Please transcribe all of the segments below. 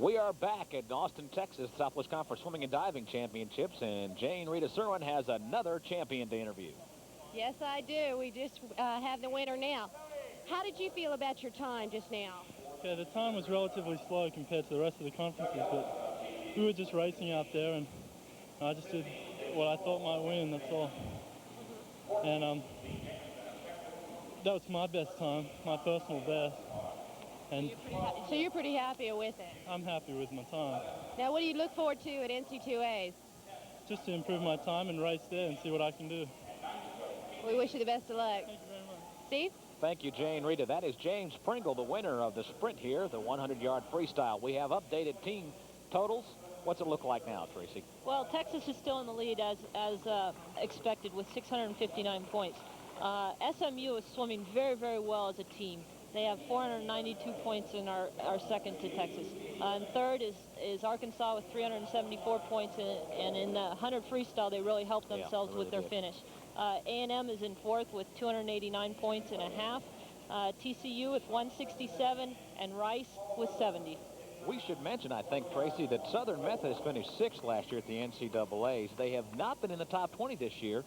We are back at Austin, Texas, Southwest Conference Swimming and Diving Championships, and Jane Rita Serwin has another champion to interview. Yes, I do. We just have the winner now. How did you feel about your time just now? Yeah, the time was relatively slow compared to the rest of the conferences, but we were just racing out there, and I just did what I thought might win, that's all. And that was my best time, my personal best. And so you're pretty happy with it? I'm happy with my time. Now, what do you look forward to at NC2As? Just to improve my time and race there and see what I can do. We wish you the best of luck. Thank you very much. Steve? Thank you, Jane Rita. That is James Pringle, the winner of the sprint here, the 100-yard freestyle. We have updated team totals. What's it look like now, Tracy? Well, Texas is still in the lead as expected with 659 points. SMU is swimming very, very well as a team. They have 492 points and are second to Texas. And third is Arkansas with 374 points, and in the 100 freestyle, they really helped themselves with their finish. A&M is in fourth with 289 points and a half. TCU with 167, and Rice with 70. We should mention, I think, Tracy, that Southern Methodist finished sixth last year at the NCAAs. They have not been in the top 20 this year.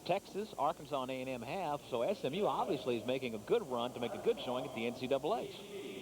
Texas, Arkansas, and A&M have, so SMU obviously is making a good run to make a good showing at the NCAAs.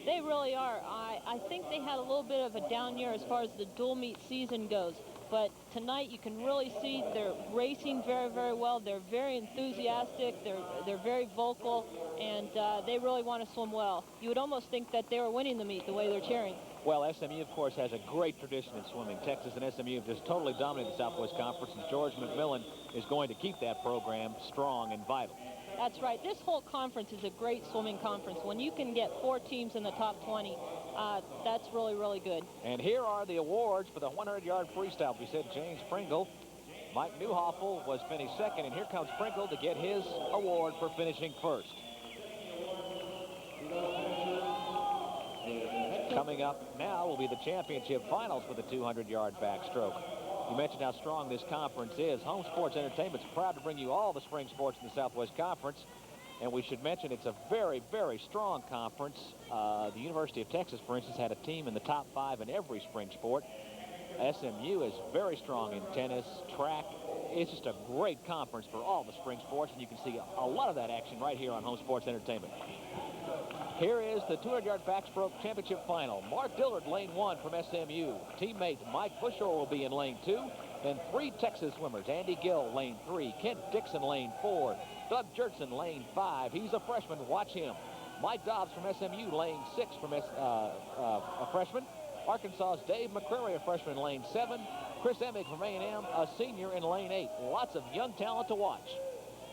They really are. I think they had a little bit of a down year as far as the dual meet season goes. But tonight you can really see they're racing very, very well. They're very enthusiastic. They're very vocal, and they really want to swim well. You would almost think that they were winning the meet the way they're cheering. Well, SMU, of course, has a great tradition in swimming. Texas and SMU have just totally dominated the Southwest Conference, and George McMillan is going to keep that program strong and vital. That's right. This whole conference is a great swimming conference. When you can get 4 teams in the top 20, that's really, really good. And here are the awards for the 100-yard freestyle. We said James Pringle. Mike Newhoffel was finished second, and here comes Pringle to get his award for finishing first. Coming up now will be the championship finals for the 200-yard backstroke. You mentioned how strong this conference is. Home Sports Entertainment's proud to bring you all the spring sports in the Southwest Conference. And we should mention it's a very, very strong conference. The University of Texas, for instance, had a team in the top 5 in every spring sport. SMU is very strong in tennis, track. It's just a great conference for all the spring sports, and you can see a lot of that action right here on Home Sports Entertainment. Here is the 200-yard backstroke championship final. Mark Dillard, lane 1 from SMU. Teammate Mike Bushore will be in lane 2. Then 3 Texas swimmers. Andy Gill, lane 3. Kent Dixon, lane 4. Doug Gjertsen, lane 5. He's a freshman. Watch him. Mike Dobbs from SMU, lane 6 from a freshman. Arkansas's Dave McCrary, a freshman, lane 7. Chris Emig from A&M, a senior, in lane 8. Lots of young talent to watch.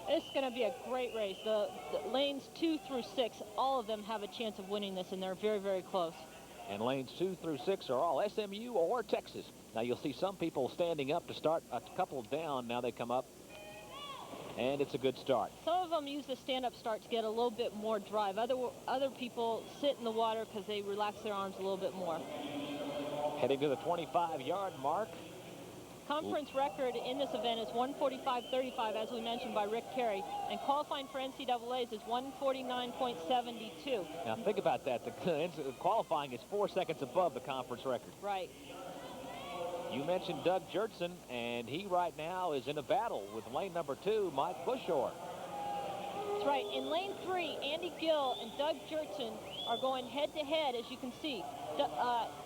It's going to be a great race. The lanes 2 through 6, all of them have a chance of winning this, and they're very, very close. And lanes 2 through 6 are all SMU or Texas. Now you'll see some people standing up to start, a couple down. Now they come up, and it's a good start. Some of them use the stand-up start to get a little bit more drive. Other people sit in the water because they relax their arms a little bit more. Heading to the 25-yard mark. Conference record in this event is 145.35, as we mentioned, by Rick Carey. And qualifying for NCAAs is 149.72. Now think about that. The qualifying is 4 seconds above the conference record. Right. You mentioned Doug Gjertsen, and he right now is in a battle with lane number 2, Mike Bushore. That's right. In lane 3, Andy Gill and Doug Gjertsen are going head-to-head, as you can see.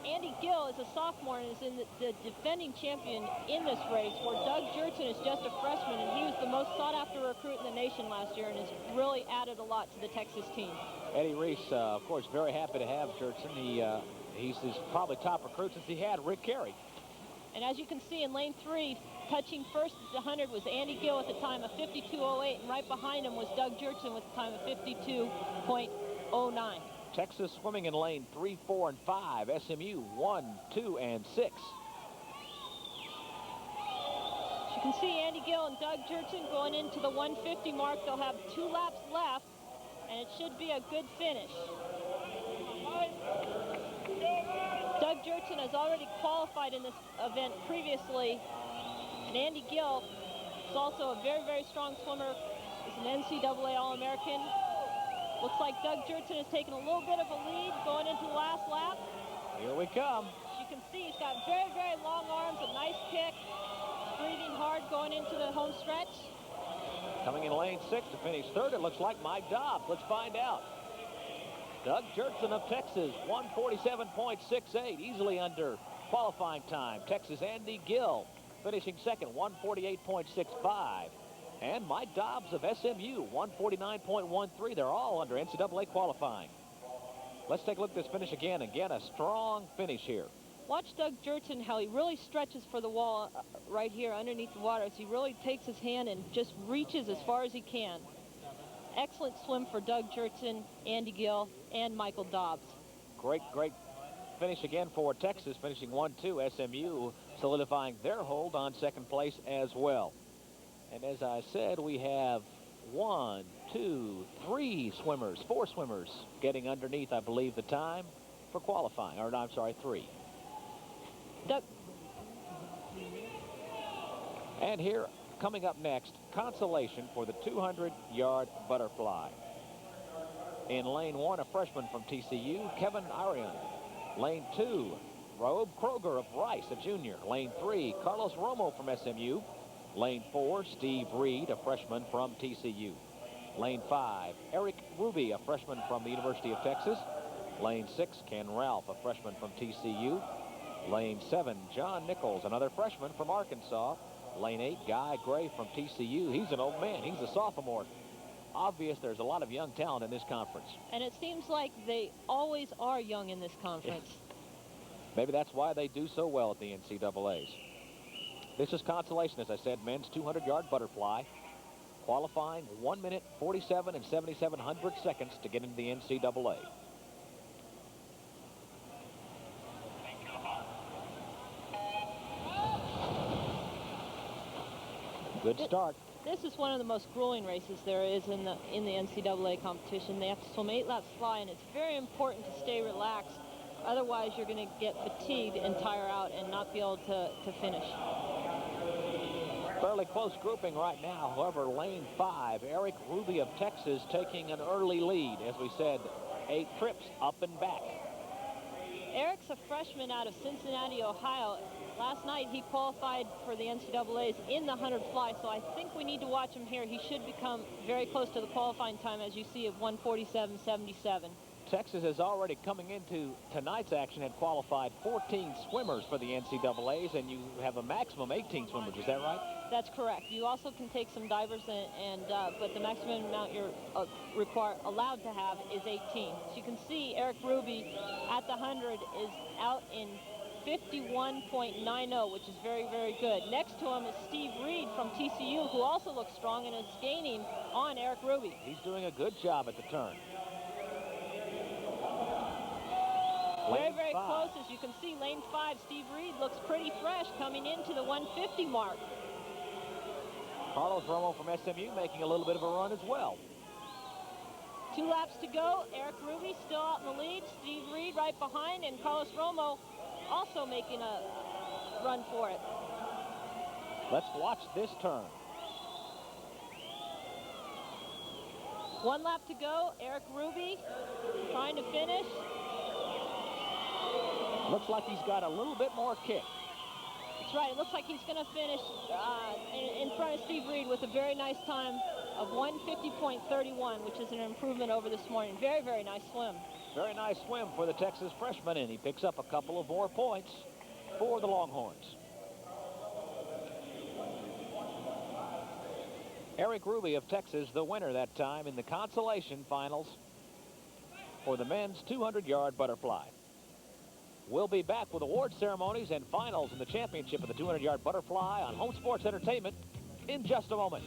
Andy Gill is a sophomore and is in the defending champion in this race, where Doug Gjertsen is just a freshman, and he was the most sought-after recruit in the nation last year and has really added a lot to the Texas team. Eddie Reese, of course, very happy to have Gjertsen. He's his probably top recruit since he had Rick Carey. And as you can see in lane 3, touching first at the 100 was Andy Gill with a time of 52.08, and right behind him was Doug Gjertsen with a time of 52.09. Texas swimming in lane 3, 4, and 5. SMU 1, 2, and 6. As you can see, Andy Gill and Doug Gjertsen going into the 150 mark. They'll have 2 laps left, and it should be a good finish. Doug Gjertsen has already qualified in this event previously, and Andy Gill is also a very, very strong swimmer. He's an NCAA All-American. Looks like Doug Gjertsen has taken a little bit of a lead going into the last lap. Here we come. As you can see, he's got very, very long arms, a nice kick, breathing hard going into the home stretch. Coming in lane 6 to finish third, it looks like Mike Dobbs. Let's find out. Doug Gjertsen of Texas, 147.68, easily under qualifying time. Texas Andy Gill finishing second, 148.65. And Mike Dobbs of SMU, 149.13. They're all under NCAA qualifying. Let's take a look at this finish again. Again, a strong finish here. Watch Doug Gjertsen, how he really stretches for the wall right here underneath the water as he really takes his hand and just reaches as far as he can. Excellent swim for Doug Gjertsen, Andy Gill, and Michael Dobbs. Great finish again for Texas, finishing 1-2. SMU solidifying their hold on second place as well. And as I said, we have 4 swimmers getting underneath, I believe, the time for qualifying. Or, no, I'm sorry, 3. Doug. And here, coming up next, consolation for the 200-yard butterfly. In lane 1, a freshman from TCU, Kevin Arian. Lane 2, Rob Kroger of Rice, a junior. Lane 3, Carlos Romo from SMU. Lane 4, Steve Reed, a freshman from TCU. Lane 5, Eric Ruby, a freshman from the University of Texas. Lane 6, Ken Ralph, a freshman from TCU. Lane 7, John Nichols, another freshman from Arkansas. Lane 8, Guy Gray from TCU. He's an old man. He's a sophomore. Obvious there's a lot of young talent in this conference. And it seems like they always are young in this conference. Maybe that's why they do so well at the NCAAs. This is consolation, as I said, men's 200-yard butterfly. Qualifying 1 minute, 47 and 77 seconds to get into the NCAA. Good start. This is one of the most grueling races there is in the NCAA competition. They have to swim 8 laps fly, and it's very important to stay relaxed. Otherwise, you're going to get fatigued and tire out and not be able to finish. Fairly close grouping right now. However, lane 5, Eric Ruby of Texas taking an early lead. As we said, 8 trips up and back. Eric's a freshman out of Cincinnati, Ohio. Last night he qualified for the NCAAs in the 100 fly, so I think we need to watch him here. He should become very close to the qualifying time, as you see, of 147.77. Texas is already coming into tonight's action, had qualified 14 swimmers for the NCAAs, and you have a maximum 18 swimmers. Is that right? That's correct. You also can take some divers, but the maximum amount you're allowed to have is 18. So you can see Eric Ruby at the 100 is out in 51.90, which is very, very good. Next to him is Steve Reed from TCU, who also looks strong and is gaining on Eric Ruby. He's doing a good job at the turn. Very, very close. As you can see, lane 5, Steve Reed looks pretty fresh coming into the 150 mark. Carlos Romo from SMU making a little bit of a run as well. 2 laps to go. Eric Ruby still out in the lead. Steve Reed right behind, and Carlos Romo also making a run for it. Let's watch this turn. 1 lap to go. Eric Ruby trying to finish. Looks like he's got a little bit more kick. That's right. It looks like he's going to finish in front of Steve Reed with a very nice time of 150.31, which is an improvement over this morning. Very, very nice swim. Very nice swim for the Texas freshman, and he picks up a couple of more points for the Longhorns. Eric Ruby of Texas, the winner that time in the consolation finals for the men's 200-yard butterfly. We'll be back with award ceremonies and finals in the championship of the 200-yard butterfly on Home Sports Entertainment in just a moment.